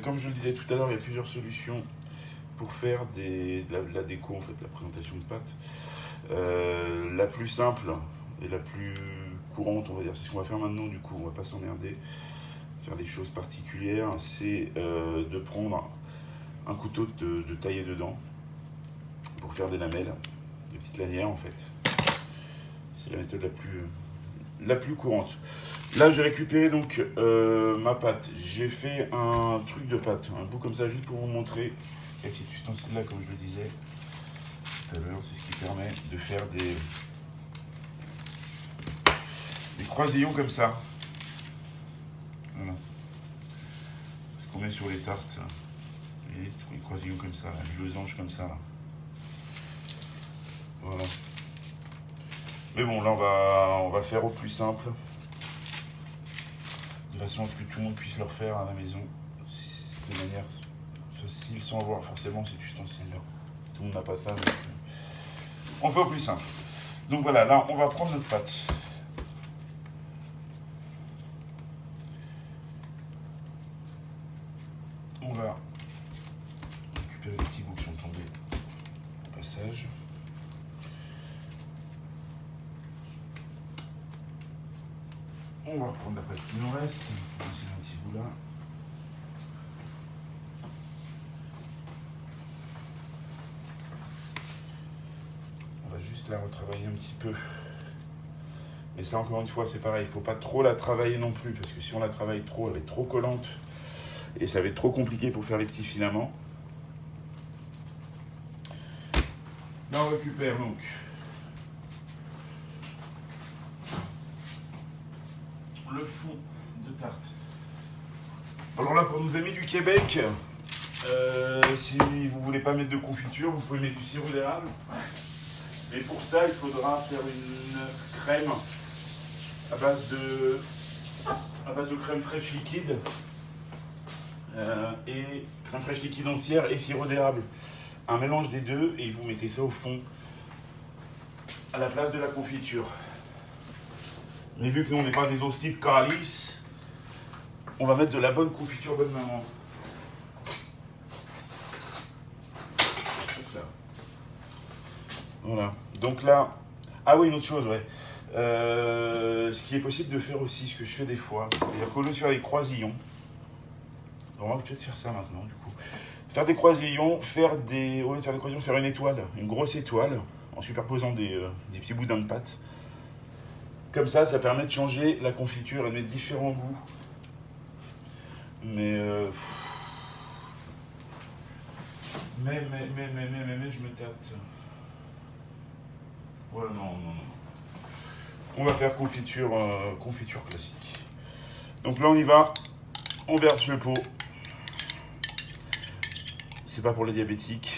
Comme je le disais tout à l'heure, il y a plusieurs solutions pour faire de la déco, en fait, la présentation de pâtes. La plus simple et la plus courante, on va dire, c'est ce qu'on va faire maintenant, du coup, on va pas s'emmerder, faire des choses particulières, c'est de prendre un couteau de tailler dedans pour faire des lamelles, des petites lanières en fait. C'est la méthode la plus courante. Là, j'ai récupéré donc ma pâte. J'ai fait un truc de pâte, un bout comme ça, juste pour vous montrer. Avec cet ustensile-là, comme je le disais tout à l'heure, c'est ce qui permet de faire des croisillons comme ça. Voilà. Ce qu'on met sur les tartes. Et des croisillons comme ça, des losanges comme ça. Là. Voilà. Mais bon, là, on va faire au plus simple. De façon à ce que tout le monde puisse le refaire à la maison. De manière facile, sans avoir forcément cet ustensile-là. Tout le monde n'a pas ça. Donc, on fait au plus simple. Donc voilà, là, on va prendre notre pâte. On va récupérer les petits bouts qui sont tombés au passage. On va reprendre la pâte qui nous reste. On va essayer un petit bout là. On va juste la retravailler un petit peu. Mais ça, encore une fois, c'est pareil. Il ne faut pas trop la travailler non plus. Parce que si on la travaille trop, elle va être trop collante. Et ça va être trop compliqué pour faire les petits filaments. Là, on récupère donc le fond de tarte. Alors là, pour nos amis du Québec, si vous voulez pas mettre de confiture, vous pouvez mettre du sirop d'érable. Mais pour ça, il faudra faire une crème à base de crème fraîche liquide et crème fraîche liquide entière et sirop d'érable. Un mélange des deux et vous mettez ça au fond à la place de la confiture. Mais vu que nous on n'est pas des hosties de calice, on va mettre de la bonne confiture bonne maman. Voilà. Donc là, ah oui, une autre chose, ouais. Ce qui est possible de faire aussi, ce que je fais des fois, c'est-à-dire qu'au lieu de faire des croisillons, on va peut-être faire ça maintenant du coup. Faire des croisillons, au lieu de faire des croisillons, faire une étoile, une grosse étoile, en superposant des petits boudins de pâte. Comme ça permet de changer la confiture et de mettre différents goûts. Mais je me tâte. Ouais, non. On va faire confiture classique. Donc là, on y va. On verse le pot. C'est pas pour les diabétiques.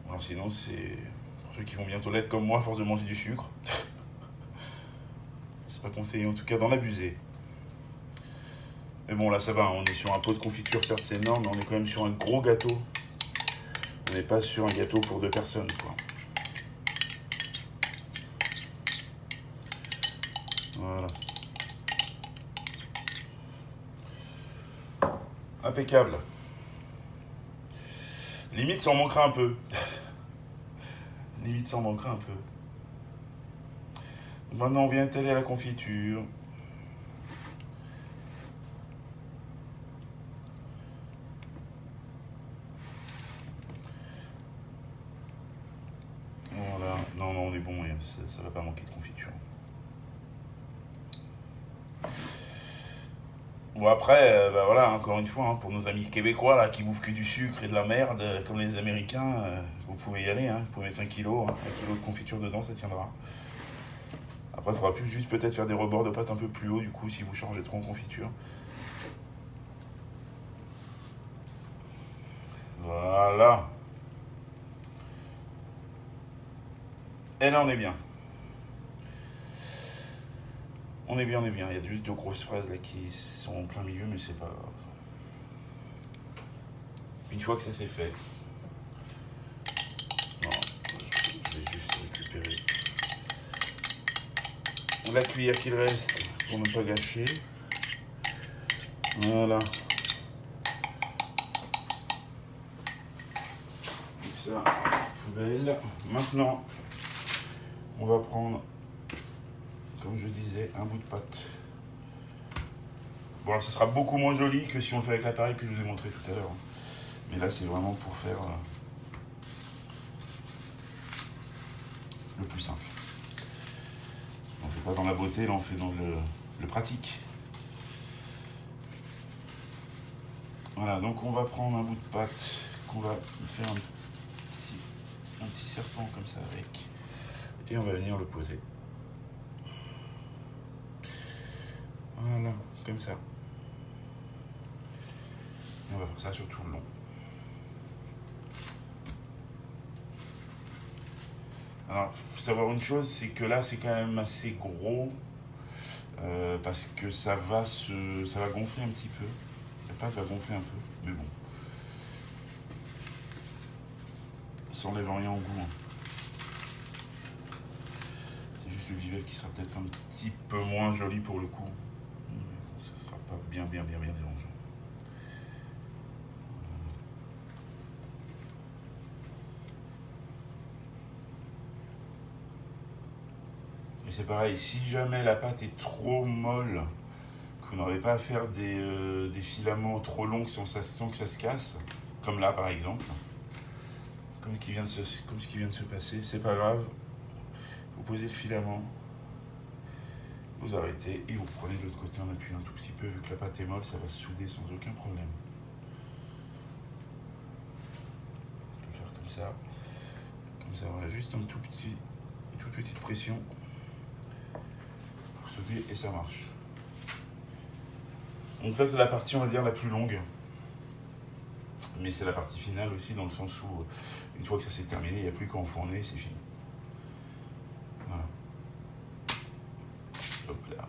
Alors sinon, c'est pour ceux qui vont bientôt l'être comme moi, à force de manger du sucre. C'est pas conseillé, en tout cas, d'en abuser. Mais bon, là, ça va. On est sur un pot de confiture, certes, c'est énorme, mais on est quand même sur un gros gâteau. On n'est pas sur un gâteau pour 2 personnes, quoi. Voilà. Impeccable. Limite, ça en manquera un peu. Limite, ça en manquera un peu. Maintenant, on vient étaler à la confiture. Voilà. Non, on est bon. Ça va pas manquer de confiture. Bon après, bah voilà, encore une fois, hein, pour nos amis québécois là, qui bouffent que du sucre et de la merde, comme les Américains, vous pouvez y aller, hein, vous pouvez mettre 1 kilo de confiture dedans, ça tiendra. Après, il faudra plus juste peut-être faire des rebords de pâte un peu plus haut, du coup, si vous changez trop en confiture. Voilà. Et là, on est bien. On est bien. Il y a juste 2 grosses fraises là qui sont en plein milieu, mais c'est pas grave. Une fois que ça c'est fait, non, je vais juste récupérer la cuillère qu'il reste pour ne pas gâcher. Voilà. Ça, poubelle. Maintenant, on va prendre, comme je disais, un bout de pâte. Bon, là, ça sera beaucoup moins joli que si on le fait avec l'appareil que je vous ai montré tout à l'heure. Mais là, c'est vraiment pour faire le plus simple. On ne fait pas dans la beauté, là, on fait dans le pratique. Voilà, donc on va prendre un bout de pâte qu'on va faire un petit serpent comme ça avec. Et on va venir le poser. Voilà, comme ça. Et on va faire ça sur tout le long. Alors, il faut savoir une chose, c'est que là, c'est quand même assez gros. Parce que ça va gonfler un petit peu. La pâte va gonfler un peu, mais bon. Ça enlève rien au goût. C'est juste le visuel qui sera peut-être un petit peu moins joli pour le coup. Mais ça sera pas bien dérangeant. Et c'est pareil, si jamais la pâte est trop molle, que vous n'aurez pas à faire des filaments trop longs sans que ça se casse, comme là par exemple, comme ce qui vient de se passer, c'est pas grave. Vous posez le filament, vous arrêtez et vous prenez de l'autre côté en appuyant un tout petit peu. Vu que la pâte est molle, ça va se souder sans aucun problème. On peut faire comme ça, voilà, juste une toute petite pression pour souder et ça marche. Donc ça, c'est la partie, on va dire, la plus longue. Mais c'est la partie finale aussi, dans le sens où une fois que ça s'est terminé, il n'y a plus qu'à enfourner, c'est fini. Voilà. Hop là.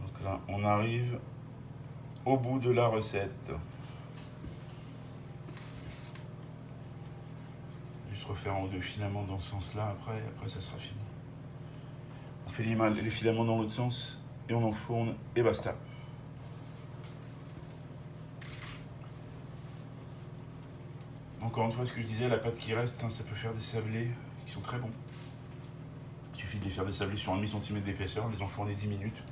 Donc là, on arrive au bout de la recette. Juste refaire en 2 filaments dans ce sens-là, après ça sera fini. On fait les filaments dans l'autre sens et on enfourne et basta. Encore une fois, ce que je disais, la pâte qui reste, ça peut faire des sablés qui sont très bons. Il suffit de les faire dessablés sur 1,5 cm d'épaisseur, les enfourner 10 minutes.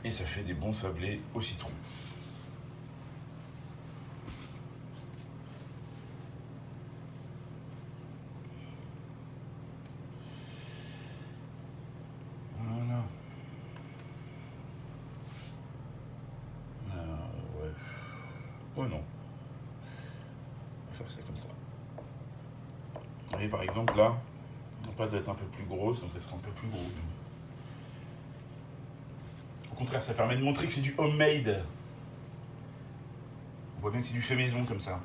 Et ça fait des bons sablés au citron. Voilà. Ouais. Oh non. On va faire ça comme ça. Vous voyez, par exemple, là, la pâte va être un peu plus grosse, donc ça sera un peu plus gros. Au contraire, ça permet de montrer que c'est du homemade. On voit bien que c'est du fait maison comme ça.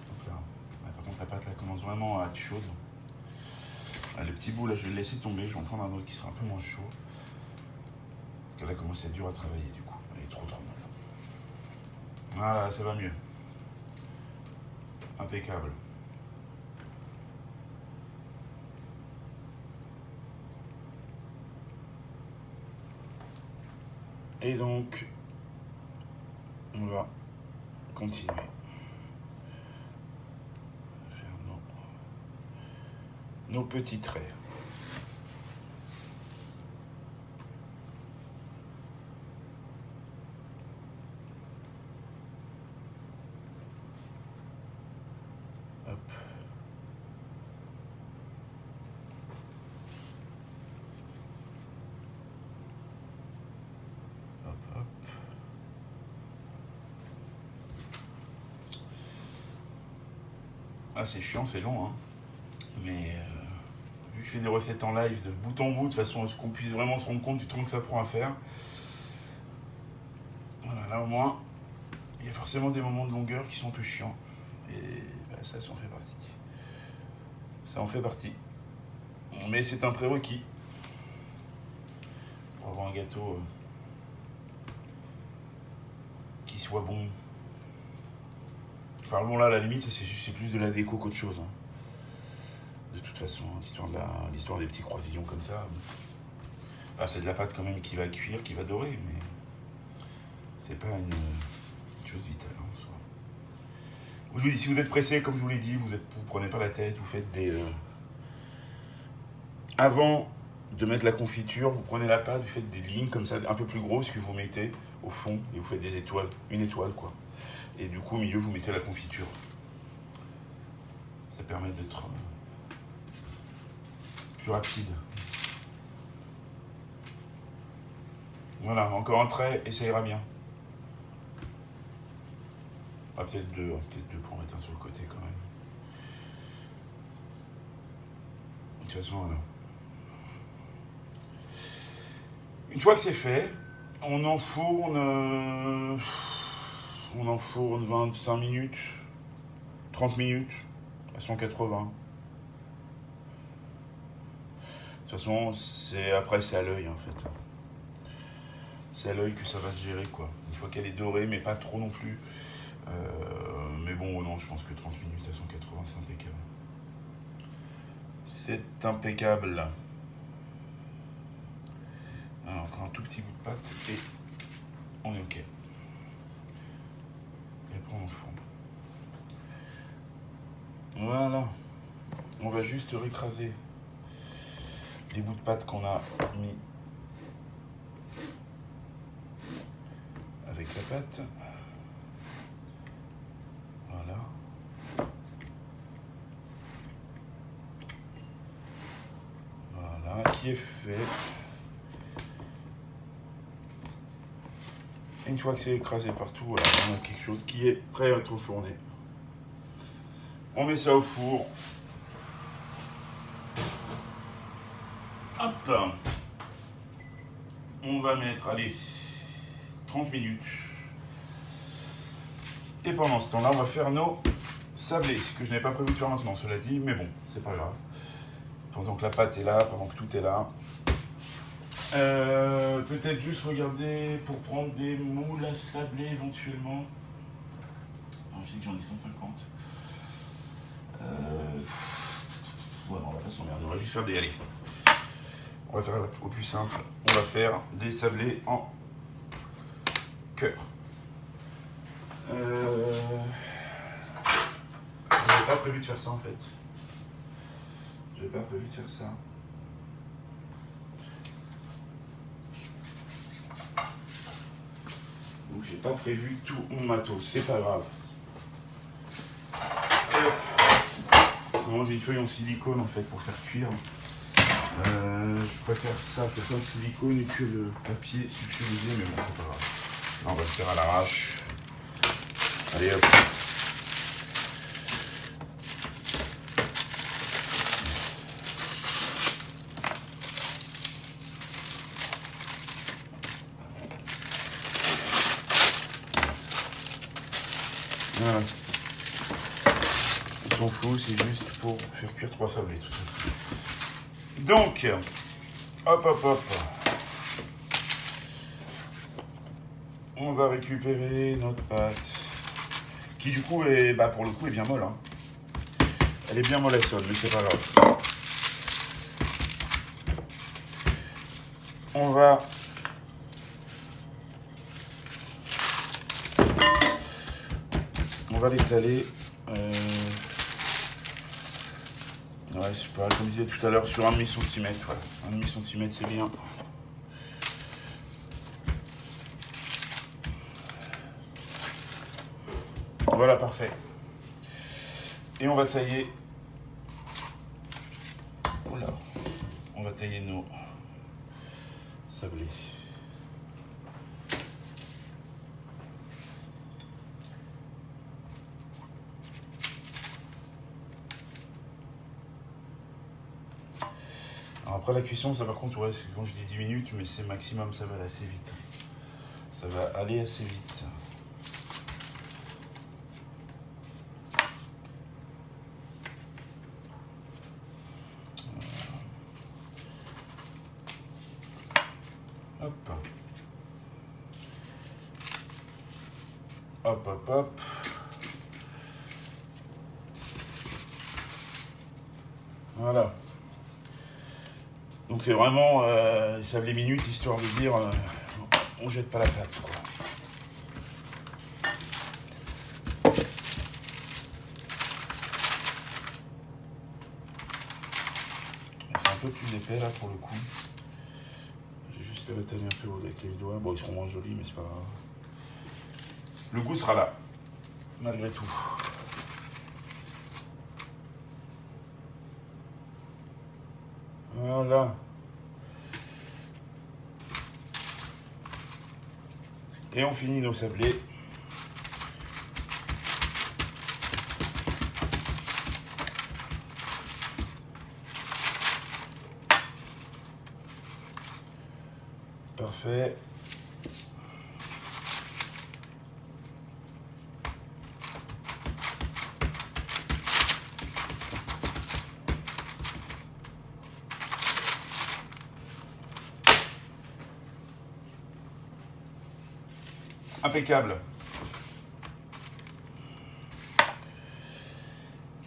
Donc là, par contre, la pâte là commence vraiment à être chaude. Là, le petit bout là, je vais le laisser tomber. Je vais en prendre un autre qui sera un peu moins chaud. Parce que là, commence à être dur à travailler du coup. Elle est trop molle. Voilà, ça va mieux. Impeccable. Et donc, on va continuer. On va faire nos petits traits. Hop. Hop, hop. Ah, c'est chiant, c'est long, hein. Mais vu que je fais des recettes en live de bout en bout, de façon à ce qu'on puisse vraiment se rendre compte du temps que ça prend à faire. Voilà, là au moins, il y a forcément des moments de longueur qui sont un peu chiants. Et bah, ça en fait partie. Ça en fait partie. Mais c'est un prérequis pour pour avoir un gâteau qui soit bon. Enfin bon là à la limite c'est plus de la déco qu'autre chose. Hein. De toute façon, hein, l'histoire des petits croisillons comme ça. Ah, c'est de la pâte quand même qui va cuire, qui va dorer, mais c'est pas une chose vitale hein, en soi. Je vous dis, si vous êtes pressé, comme je vous l'ai dit, vous prenez pas la tête, vous faites des... Avant de mettre la confiture, vous prenez la pâte, vous faites des lignes comme ça, un peu plus grosses que vous mettez au fond, et vous faites des étoiles, une étoile quoi. Et du coup, au milieu, vous mettez la confiture. Ça permet d'être plus rapide. Voilà, encore un trait et ça ira bien. Ah, peut-être deux pour en mettre un sur le côté quand même. De toute façon, voilà. Une fois que c'est fait, on enfourne 25 minutes, 30 minutes à 180. De toute façon, après c'est à l'œil en fait. C'est à l'œil que ça va se gérer quoi. Une fois qu'elle est dorée, mais pas trop non plus. Mais bon, non, je pense que 30 minutes à 180, c'est impeccable. C'est impeccable. Alors, encore un tout petit bout de pâte et on est ok. Et après, on enfourne. Voilà. On va juste récraser les bouts de pâte qu'on a mis avec la pâte. Voilà. Voilà, qui est fait. Une fois que c'est écrasé partout, voilà, on a quelque chose qui est prêt à être enfourné. On met ça au four. Hop. On va mettre, allez, 30 minutes. Et pendant ce temps-là, on va faire nos sablés, que je n'avais pas prévu de faire maintenant, cela dit, mais bon, c'est pas grave. Pendant que la pâte est là, pendant que tout est là. Peut-être juste regarder pour prendre des moules à sabler éventuellement. Alors, je sais que j'en ai 150. Ouais, on va pas s'emmerder, on va juste faire des... Allez. On va faire au plus simple. On va faire des sablés en cœur. J'avais pas prévu de faire ça en fait. J'avais pas prévu de faire ça. Donc j'ai pas prévu tout mon matos, c'est pas grave. Non, j'ai une feuille en silicone en fait pour faire cuire. Je préfère ça, je préfère le silicone que le papier sulfurisé, mais bon, c'est pas grave. Là, on va le faire à l'arrache. Allez hop. Voilà. On s'en fout, c'est juste pour faire cuire 3 sablés de toute façon. Donc, hop. On va récupérer notre pâte, qui du coup est, pour le coup, est bien molle. Hein. Elle est bien mollassonne, mais c'est pas grave. On va l'étaler. Ouais, c'est pas, comme je disais tout à l'heure, sur 1,5 cm. Voilà. 1,5 cm, c'est bien. Voilà, parfait. Et on va tailler. Oula. On va tailler nos sablés. Alors après la cuisson, ça par contre, ouais, quand je dis 10 minutes, mais c'est maximum, ça va aller assez vite. Ça va aller assez vite. Hop. Hop, hop, hop. Voilà. Donc c'est vraiment, ça les minutes, histoire de dire, on jette pas la pâte, quoi. C'est un peu plus épais là pour le coup. J'ai juste les rétaler un peu avec les doigts. Bon, ils seront moins jolis, mais c'est pas grave. Le goût sera là, malgré tout. Voilà. Et on finit nos sablés. Parfait. Impeccable.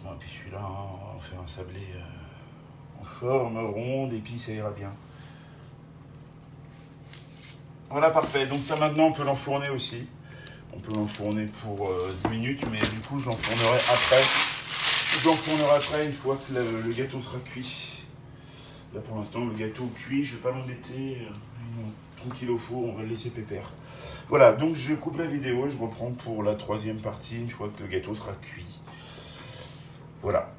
Bon, et puis celui-là, on va faire un sablé en forme ronde et puis ça ira bien. Voilà, parfait. Donc ça maintenant, on peut l'enfourner aussi. On peut l'enfourner pour 10 minutes, mais du coup, je l'enfournerai après. Je l'enfournerai après une fois que le gâteau sera cuit. Là, pour l'instant, le gâteau cuit, je ne vais pas l'embêter. Tranquille au four, on va le laisser pépère. Voilà, donc je coupe la vidéo et je reprends pour la troisième partie, une fois que le gâteau sera cuit. Voilà.